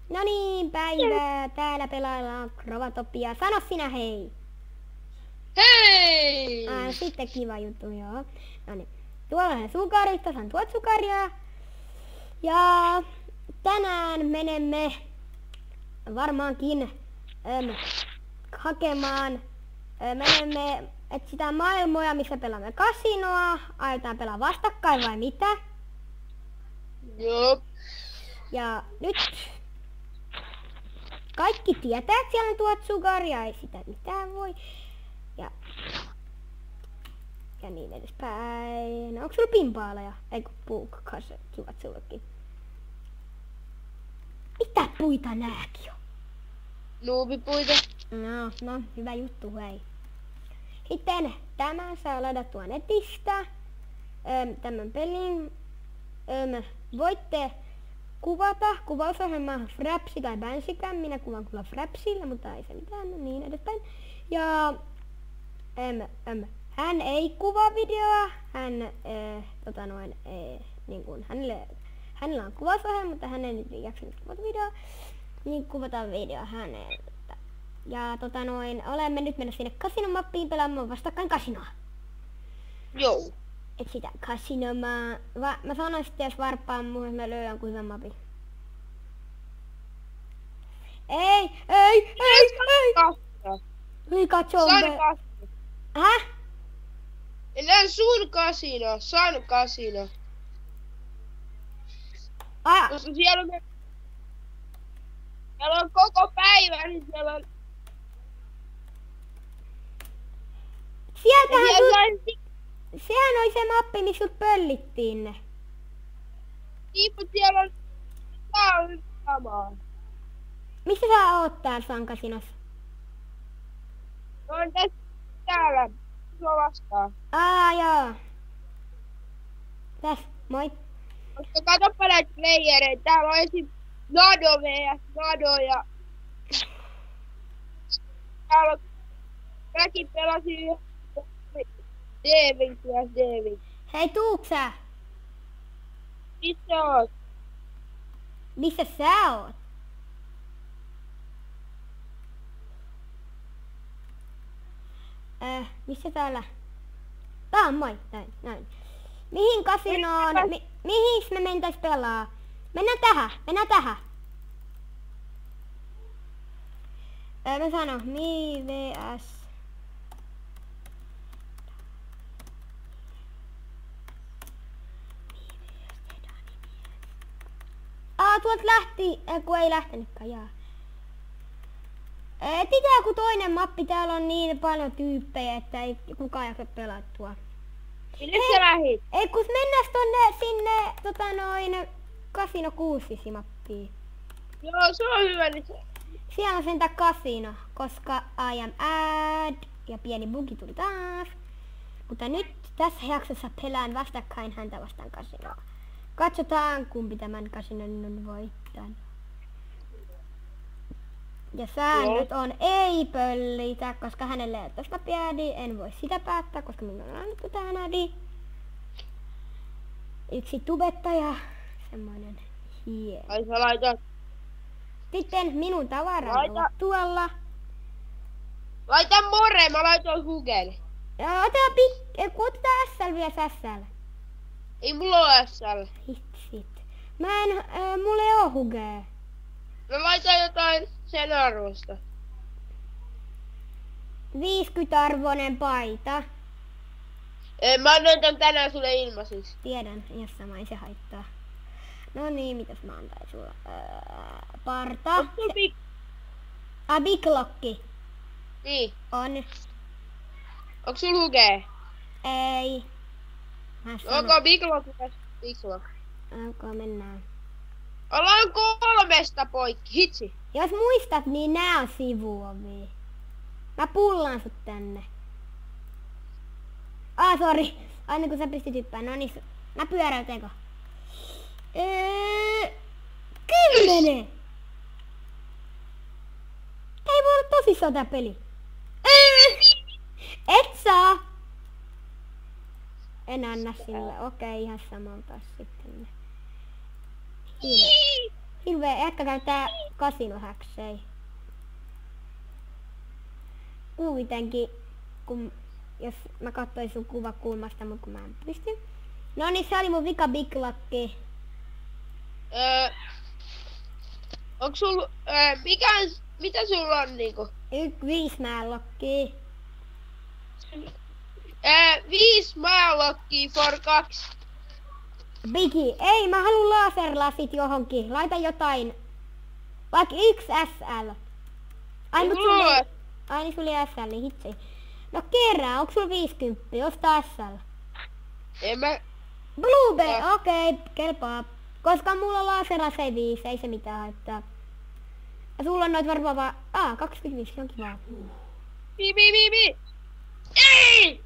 No niin, päivää. Täällä pelaillaan Crovatopia. Sano sinä hei. Hei! Sitten kiva juttu, joo. No niin. Tuolla on sukarista, saan tuot sukaria. Ja tänään menemme varmaankin hakemaan, menemme etsitään maailmoja, missä pelaamme kasinoa. Aiotaan pelaa vastakkain vai mitä? Joo. Ja nyt kaikki tietää, että siellä on tuot sukaria, ei sitä mitään voi. Ja niin edespäin. Onko sulla pimpaaleja? Eikö puukas, kivat sullekin. Mitä puita nääkin on? Nuubipuita. No, hyvä juttu, hei. Sitten tämän saa ladattua netistä. Tämän pelin voitte kuvata kuvausohjelmaa Frapsi tai Banshicam. Minä kuvan kyllä Frapsilla, mutta ei se mitään, no niin edespäin. Ja hän ei kuvaa videoa, hänellä on kuvausohjelma, mutta hän ei nyt jaksanut kuvata videoa, niin kuvataan video häneltä. Ja olemme nyt mennä sinne kasinomappiin pelaamaan vastakkain kasinoa. Joo. Et sitä kasinomaa. Mä sanoin sitten, jos varppaan muuhun, mä löydän jonkun hyvän mapin. Ei! Liikaa zombe. Häh? Elän sun kasino. San kasino. Koska siellä on koko päivä, niin siellä on... Sehän oli se mappi, missä sut pöllittiin ne. Niin, mutta siellä on... Tää on samaa. Missä sä oot täällä San kasinossa? No on tässä täällä. Sua vastaan. Joo. Täs, moi. Koska katsoppa näitä playereita. Täällä on esim. Nado vs. Nado ja... Täällä on... Mäkin pelasin Devin vs. Devin. Hei, tuuks sä? Missä oot? Missä sä oot? Missä täällä? Tää on moi, näin. Mihin kasinoon? Mihin me mentäis pelaa? Mennään tähän. Mä sanon, vs. Tuolta lähti, kun ei lähtenytkään, jaa. Pitää kun toinen mappi, täällä on niin paljon tyyppejä, että ei kukaan jaksa pelattua. Minne sä lähit? Ei kun mennäs sinne Casino 6 mappiin. Joo, se on hyvä nyt. Siellä on sentään kasino, koska I am add ja pieni bugi tuli taas. Mutta nyt tässä jaksossa pelaan vastakkain häntä vastaan kasinoa. Katsotaan kumpi tämän kasinon on voittanut. Ja säännöt on ei pöllitä, koska hänelle ei tosta piadi. En voi sitä päättää, koska minulla on annettu tähän adi. Yksi tubettaja. Semmoinen hieno. Ai sä laitat. Sitten minun tavarani ovat tuolla. Laita more, mä laitoin Hugen. Ja otetaan SL vielä SL. Ei mulla ole SL. Hitsit. Mulla ei oo Hugea. Mä laitan jotain sen arvosta. 50-arvoinen paita. Mä annoin tän tänään sulle ilmaiseksi. Tiedän, jos sama ei se haittaa. No niin, mitäs mä antain sulla? Parta. Onks sul Big Locki. Niin. On. Onks sul Huge? Ei. Onko Big Lock? Big Lock. Mennään. Ollaan 3 poikki. Hitsi. Jos muistat, niin nää on sivuovi. Mä pullaan sut tänne. Sori. Aina kun sä pistit hyppään. No niin, mä pyöräyteenko? 10! Ei voi olla tosissaan tää peli. Et saa! En anna sille. Okei, ihan samalta sitten. Hirveä. Ehkä käyttää kasinohäksei. Kuitenkin, jos mä katsoin sun kuvakulmasta, mutta kun mä en pysty. No niin, se oli mun vika Big Lucky. Onko sul, mitä sulla on niinku? 5 määlokkia. 5 maalokkia for 2. Bigi, ei mä haluun laserlasit johonkin. Laita jotain. Vaikka 1 SL. Ai mut sulla ai niin sulla oli SL, niin hitsi. No kerää, onko sulla 50? Osta SL. En mä... Blueberry, okei, kelpaa. Koska mulla on laserlasei 5, ei se mitään haittaa. Ja sulla on noit varmaan vaan... 25, se on kivaa. Bi. Ei!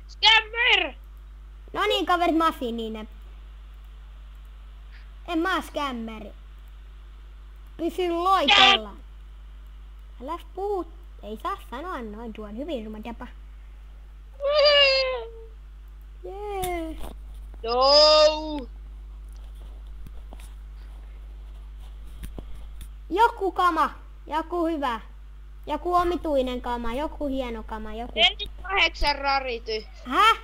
Scammer! No niin, kaverit masiininen. En mä oo skämmeri. Pysy loitolla. Äläs puhu. Ei saa sanoa noin, tuon hyvin ruma tapa. Jee. No! Joku kama, joku hyvä. Joku omituinen kama, joku hieno kama, joku... 48 rarity. Häh?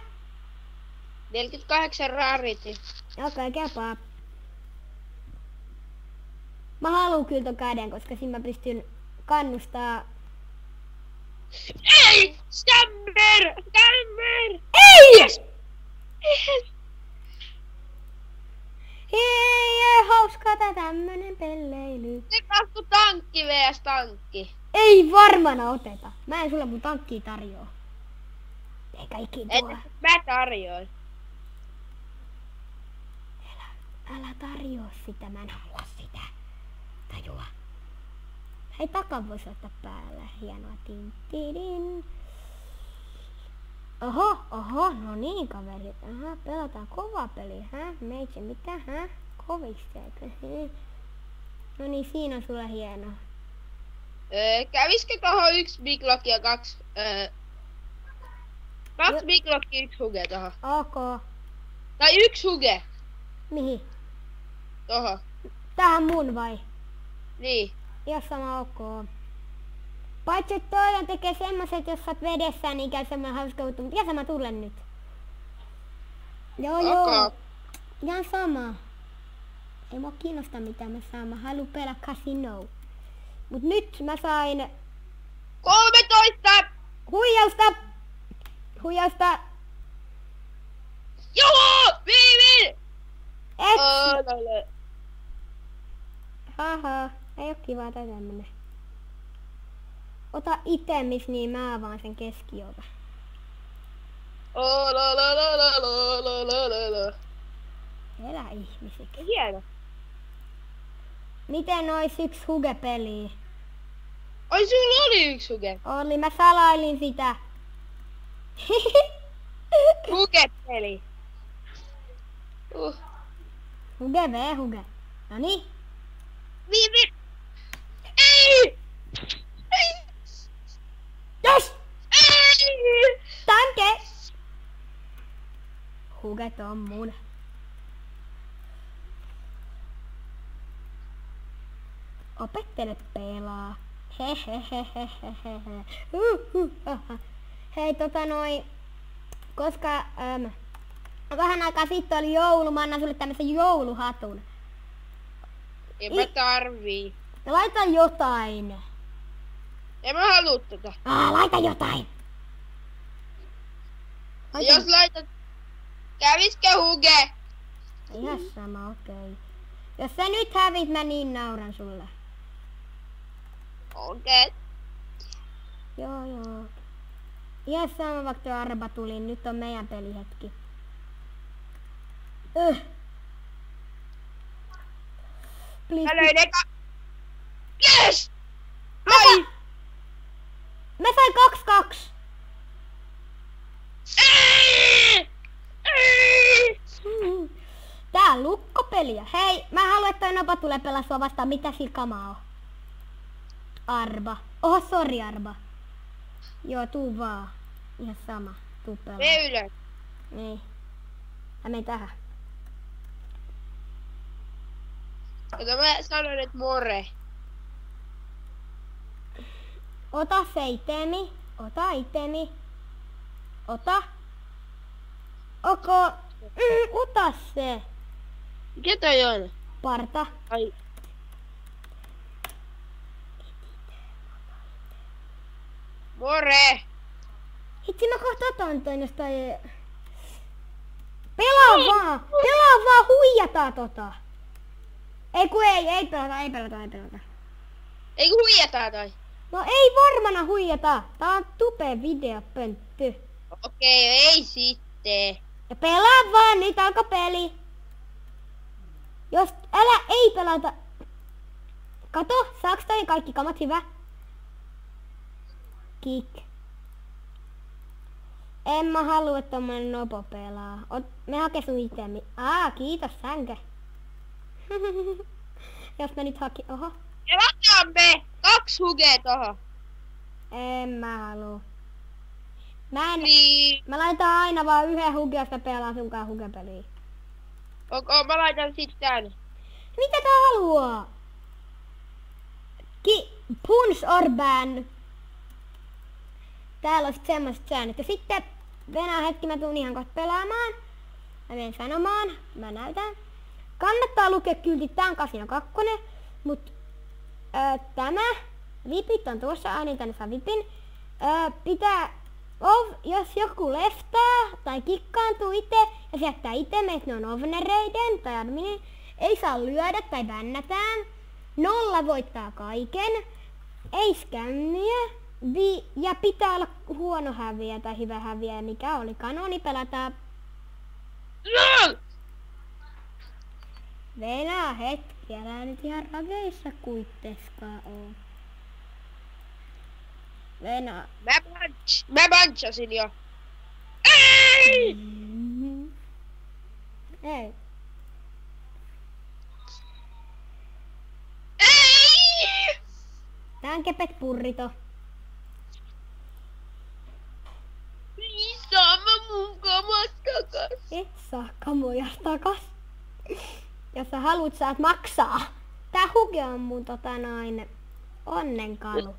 48 rarity. Okei, kelpaa. Mä haluun kyllä ton käden, koska siinä mä pystyn kannustaa... Ei! Scammer! Ei! Yes! Hei, hauskaa tää tämmönen pelleily. Se katso tankki vs tankki. Ei varmana oteta. Mä en sulle mun tankkia tarjoa. Eikä ikin tuo. Mä tarjoin. Älä tarjoa sitä, mä en halua sitä. Tajua. Hei, takan vois ottaa päällä. Hienoa. Tin. Oho, no niin kaverit. Aha, pelataan kova peli. Meitsi, mitä? Kovisteekö? No niin, siinä on sulle hieno. Kävisikö tohon 1 Big Lock ja 2... 2 Big Lock ja 1 Huge tohon? Ok. Tai 1 Huge Mihin? tohon. Tähän mun vai? Niin. Jos sama ok. Paitsi että toinen tekee semmoset, jos sä oot vedessä, niin käy semmoinen hauska juttu. Mutta ihan sama, tulen nyt. Joo. Ihan sama. Ei mua kiinnosta mitä mä saan. Mä haluun pelaa casino. Mut nyt mä sain... 13! Huijausta! Joo! Viivi! Et! Haha, ei oo kivaa tää tämmönen. Ota itemis, niin mä avaan sen keskiota. Elä ihmisiksi. Hieno. Miten ois 1 Huge-peliä? Ai sulla oli 1 Huge. Oli, mä salailin sitä. Huge-peli. Huge v Huge. Noniin. Viivi! Ei! Yes! Ei! Tanke! Huget on mun. Opettele pelaa. Hehehehehehe. Hei koska vähän aikaa sitten oli joulu, mä annan sulle tämmösen jouluhatun. En mä tarvii. Laita jotain. En mä haluu tätä. Laita jotain. Jos laitat... Käviskö Huge? Ihan sama, okei. Jos sä nyt hävit, mä niin nauran sulle. Okei. Joo. Ihan sama, vaikka tuo arba tuli. Nyt on meidän pelihetki. Please, Mä löin eka... Yes! Ai! Mä sain 2-2. Tää on lukkopeliä. Hei, mä haluan, että toi nopa tulee pelaa sua vastaan. Mitä sillä kamaa on? Arba. Oho, sori Arba. Joo, tuu vaan. Ihan sama. Tuu pelaa. Me ylös. Niin. Mä menen tähän. Kato mä sanon, että more. Ota se itemi. Ota itemi. Ota. Ota se. Mikä toi on? Parta. Ai. More! Hitsi mä kohta otan toi jostain. Pelaa vaan, huijataan tota. Ei pelata. Ei kun huijataan toi. No ei varmana huijata. Tää on tupe videopöntty. Okei, ei sitten. Ja pelaa vaan, nyt alkaa peli. Jos ei pelata. Kato, saaks toi kaikki kamat hyvä? Kick. En mä halua, että tommonen nopo pelaa. Me hake sun itemi. Kiitos sänkä. Jos mä nyt haki. Oho. Pelaamme! 2 hugea tohon. En mä halua. Niin. Mä laitan aina vaan yhden hugen, jos mä pelaan sunkaan hugepeliä. Mä laitan sit tän. Mitä tää haluaa? Punch or ban. Täällä on sit semmoset säännöt. Ja sitten Venä hetki, mä tuun ihan kohta pelaamaan. Mä menen sanomaan. Mä näytän. Kannattaa lukea kyltit. Tää on Casino 2. Mut tämä vipit on tuossa. Niin tänne saa vipin. Jos joku leftaa tai kikkaantuu itse ja se jättää itemet, ne on ovnereiden tai adminin, ei saa lyödä tai bännätään. 0 voittaa kaiken. Ei skämmiä. Ja pitää olla huono häviä tai hyvä häviä, mikä oli kanoni pelataan. Venä hetki, älä nyt ihan raveissa kuitteskaan oo. Venä. Mä punchasin jo. Ei! Ei. Ei! Tää on kepet purrito. Saa mä mun kamat takas. Et saa kamoja takas. Jos sä haluut, saat maksaa. Tää huke on mun onnenkalu.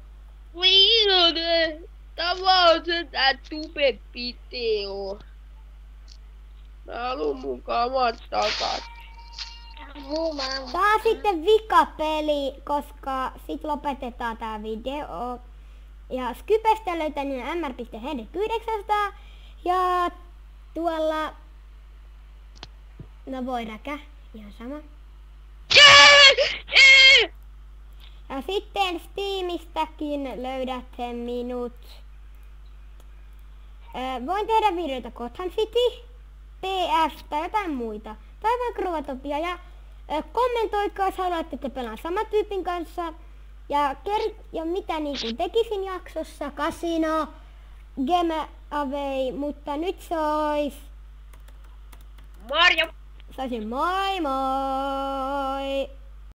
Viinonen. Tämä on se tää tube-video. Mä haluun mun kamat takas. Tää on sitten vikapeli, koska sit lopetetaan tää video. Ja Skypestä löytänyt mr.henrik900 ja tuolla, no voi räkä, ihan sama. Ja sitten Steamistäkin löydätte minut. Voin tehdä videoita Gotham City, PS tai jotain muita. Tai vaikka Ruotopia ja kommentoikaa, jos haluatte, että pelaan saman tyypin kanssa. Ja mitä niin kuin tekisin jaksossa, Casino, Game Away, mutta nyt se ois... Marjo! Saisin moi moi!